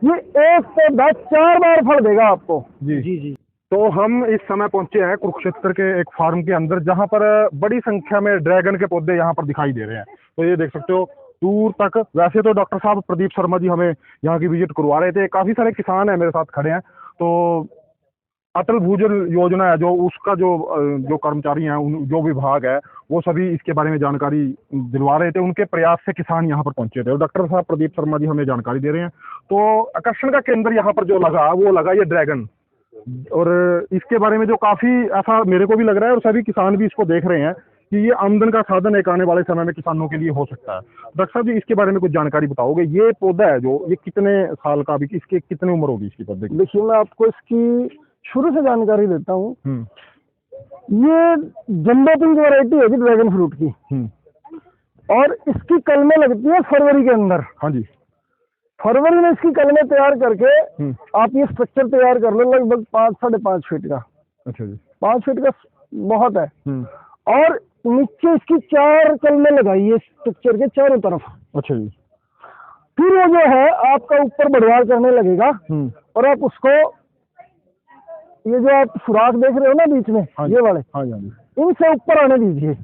ये एक पौधा 4 बार फल देगा आपको। जी जी जी। तो हम इस समय पहुंचे हैं कुरुक्षेत्र के एक फार्म के अंदर, जहां पर बड़ी संख्या में ड्रैगन के पौधे यहाँ पर दिखाई दे रहे हैं। तो ये देख सकते हो दूर तक। वैसे तो डॉक्टर साहब प्रदीप शर्मा जी हमें यहाँ की विजिट करवा रहे थे। काफी सारे किसान हैं मेरे साथ खड़े हैं। तो अटल भूजल योजना है जो उसका जो कर्मचारी हैं, जो विभाग है, वो सभी इसके बारे में जानकारी दिलवा रहे थे। उनके प्रयास से किसान यहाँ पर पहुंचे थे और डॉक्टर साहब प्रदीप शर्मा जी हमें जानकारी दे रहे हैं। तो आकर्षण का केंद्र यहाँ पर जो लगा वो लगा ये ड्रैगन। और इसके बारे में जो काफी ऐसा मेरे को भी लग रहा है और सभी किसान भी इसको देख रहे हैं कि ये आमदन का साधन एक आने वाले समय में किसानों के लिए हो सकता है। डॉक्टर साहब जी इसके बारे में कुछ जानकारी बताओगे? ये पौधा है जो ये कितने साल का, भी इसकी कितनी उम्र होगी इसकी पौधे की? देखिए, मैं आपको इसकी शुरू से जानकारी देता हूँ। ये जम्बो पिंक वैरायटी है जी ड्रैगन फ्रूट की। और इसकी कलमें लगती है फरवरी के अंदर। हाँ जी। फरवरी में इसकी कलमें तैयार करके आप ये स्ट्रक्चर तैयार कर लो, लगभग 5-5.5 फीट का। अच्छा जी। 5 फीट का बहुत है। और नीचे इसकी 4 कलमें लगाई है स्ट्रक्चर के चारों तरफ। अच्छा जी। फिर वो जो है आपका ऊपर बढ़वार करने लगेगा। और आप उसको, ये जो आप सुराख देख रहे हो ना बीच में, ये वाले, हाँ जी, इनसे ऊपर आने दीजिए।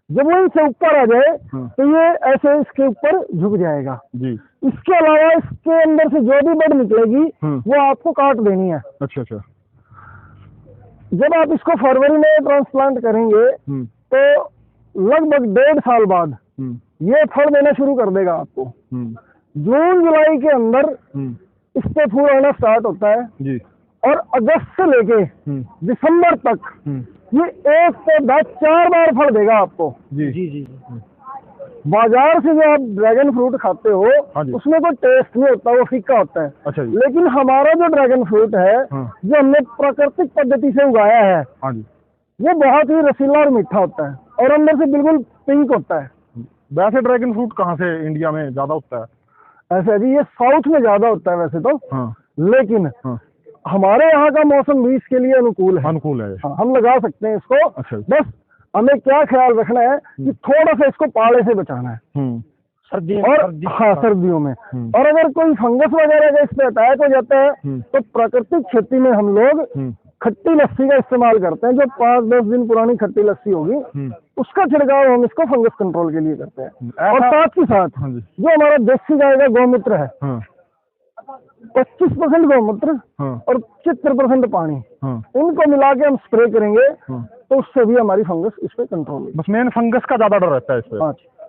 जब वो इनसे ऊपर आ जाए तो ये ऐसे इसके ऊपर झुक जाएगा जी। इसके अलावा इसके अंदर से जो भी बड़ निकलेगी वो आपको काट देनी है। अच्छा अच्छा। जब आप इसको फरवरी में ट्रांसप्लांट करेंगे तो लगभग 1.5 साल बाद ये फल देना शुरू कर देगा आपको। जून जुलाई के अंदर इस पे फूल आना स्टार्ट होता है जी। और अगस्त से लेके दिसंबर तक ये एक पौधा 4 बार फल देगा आपको जी जी जी। बाजार से जो आप ड्रैगन फ्रूट खाते हो उसमें कोई टेस्ट नहीं होता, वो फीका होता है। अच्छा जी। लेकिन हमारा जो ड्रैगन फ्रूट है जो हमने प्राकृतिक पद्धति से उगाया है वो बहुत ही रसीला और मीठा होता है और अंदर से बिल्कुल पिंक होता है। वैसे ड्रैगन फ्रूट कहाँ से इंडिया में ज्यादा होता है? ऐसा जी, ये साउथ में ज्यादा होता है वैसे तो। लेकिन हमारे यहाँ का मौसम भी इसके लिए अनुकूल है। हम लगा सकते हैं इसको। अच्छा। बस हमें क्या ख्याल रखना है कि थोड़ा सा इसको पाले से बचाना है सर्दियों में। और अगर कोई फंगस वगैरह का इस पे अटैक हो जाता है तो प्राकृतिक खेती में हम लोग खट्टी लस्सी का इस्तेमाल करते हैं। जो 5-10 दिन पुरानी खट्टी लस्सी होगी उसका छिड़काव हम इसको फंगस कंट्रोल के लिए करते हैं। और साथ ही साथ जो हमारा देसी गाय का गौमूत्र है 25% गौमूत्र और 75% पानी, इनको मिला के हम स्प्रे करेंगे तो उससे भी हमारी फंगस इस पे कंट्रोल होगी। बस मेन फंगस का ज्यादा डर रहता है इस पे।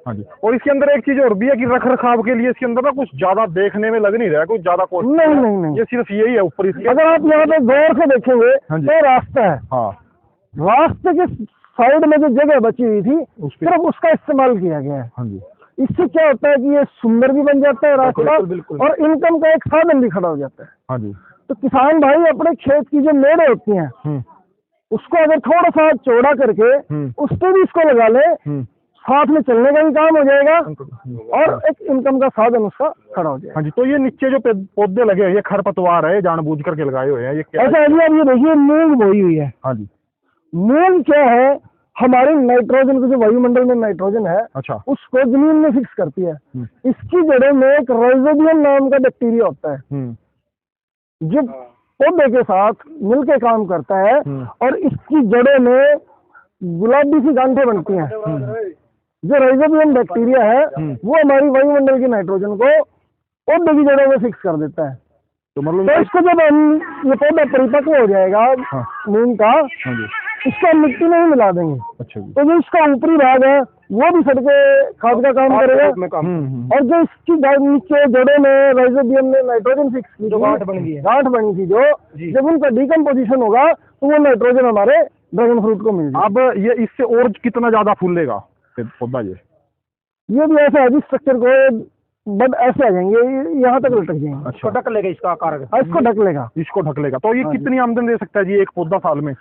हाँ जी। और इसके अंदर एक चीज और भी है कि रख रखाव के लिए इसके अंदर ना कुछ ज्यादा देखने में लग नहीं रहा है, कुछ ज्यादा कॉस्ट नहीं, ये सिर्फ यही है ऊपर इसके। अगर आप यहाँ पे गौर से देखेंगे तो रास्ता है। रास्ते के साइड में जो जगह बची हुई थी सिर्फ उसका इस्तेमाल किया गया है। इससे क्या होता है कि ये सुंदर भी बन जाता है रास्ता और इनकम का एक साधन भी खड़ा हो जाता है। तो किसान भाई अपने खेत की जो मेड़ होती हैं उसको अगर थोड़ा सा चौड़ा करके उस पर भी इसको लगा ले, साथ में चलने का भी काम हो जाएगा और एक इनकम का साधन उसका खड़ा हो जाएगा। हाँ जी। तो ये नीचे जो पौधे लगे हैं ये खरपतवार है, जानबूझ करके लगाए हुए हैं? ये क्या ऐसा है जी, अब ये देखिए मूंग बोई हुई है। हाँ जी। मूंग क्या है, हमारे नाइट्रोजन को, जो वायुमंडल में नाइट्रोजन है उसको जमीन में फिक्स करती है। इसकी जड़ों में एक राइजोबियम नाम का बैक्टीरिया होता है जो पौधे के साथ मिलकर काम करता है और इसकी जड़ों में गुलाबी सी गांठें बनती हैं। जो राइजोबियम बैक्टीरिया है वो हमारी वायुमंडल की नाइट्रोजन को पौधे की जड़ों में फिक्स कर देता है। तो मतलब तो इसको जब हम ये पौधा परिपक्व हो जाएगा मूंग का, इसको हम मिट्टी में ही मिला देंगे। अच्छा। तो जो इसका ऊपरी भाग है वो भी सड़के खाद का काम करेगा और जो इसकी नीचे जड़ों में राइजोबियम में नाइट्रोजन फिक्स की जो गांठ बनी थी जो जब उनका डिकम्पोजिशन होगा तो वो नाइट्रोजन हमारे ड्रैगन फ्रूट को मिल जाएगा। अब ये इससे और कितना ज्यादा फूलेगा पौधा? ये भी ऐसा है जिस स्ट्रक्चर को बट ऐसे आ जाएंगे, यहाँ तक लटक जाएंगे। अच्छा। ढक लेगा इसका आकार? इसको ढक लेगा। तो ये कितनी आमदन दे सकता है जी एक पौधा साल में?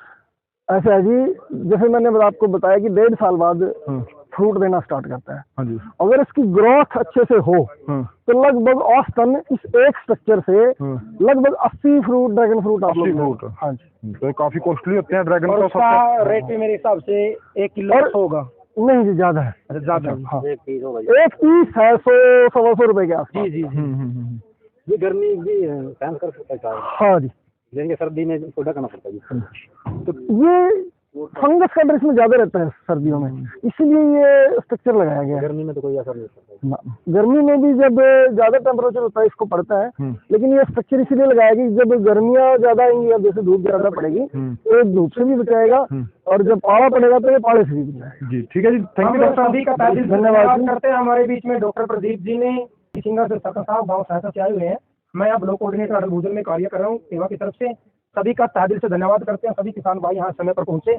ऐसा है जी, जैसे मैंने आपको बताया कि 1.5 साल बाद फ्रूट देना स्टार्ट करता है। हाँ जी। अगर इसकी ग्रोथ अच्छे से हो तो लगभग औसतन इस एक स्ट्रक्चर से लगभग 80 फ्रूट ड्रैगन फ्रूट आप लोग। हाँ जी। तो काफी कॉस्टली होते हैं ड्रैगन फ्रूट। उसका रेट भी मेरे हिसाब से 1 किलो होगा। नहीं जी, ज्यादा है। ज्यादा। हाँ। 1 पीस है 100-125 रुपए के आसपास। जी जी। ये गर्मी भी सहन कर सकता है, हाँ जी। जैसे सर्दी में थोड़ा करना पड़ता है। तो ये फंगस का डर इसमें ज्यादा रहता है सर्दियों में, इसीलिए ये स्ट्रक्चर लगाया गया है। गर्मी में तो कोई असर नहीं पड़ता। गर्मी में भी जब ज्यादा टेम्परेचर होता है इसको पड़ता है, लेकिन ये स्ट्रक्चर इसीलिए लगाया कि जब गर्मियाँ ज्यादा आएंगी या जैसे धूप ज्यादा पड़ेगी तो ये धूप से भी बचाएगा, और जब पाला पड़ेगा तो ये पाले से भी बचाएगा। जी ठीक है जी, थैंक हम यू डॉक्टर सभी का तहे दिल से धन्यवाद करते हैं। हमारे बीच में डॉक्टर प्रदीप जी ने सिंगर से सकल साहब गाँव सहायता से आए हुए हैं। मैं यहाँ ब्लॉक कोऑर्डिनेटर अटल भूजल में कार्य कर रहा हूँ सेवा की तरफ से। सभी का तहे दिल से धन्यवाद करते हैं। सभी किसान भाई यहाँ समय पर पहुँचे।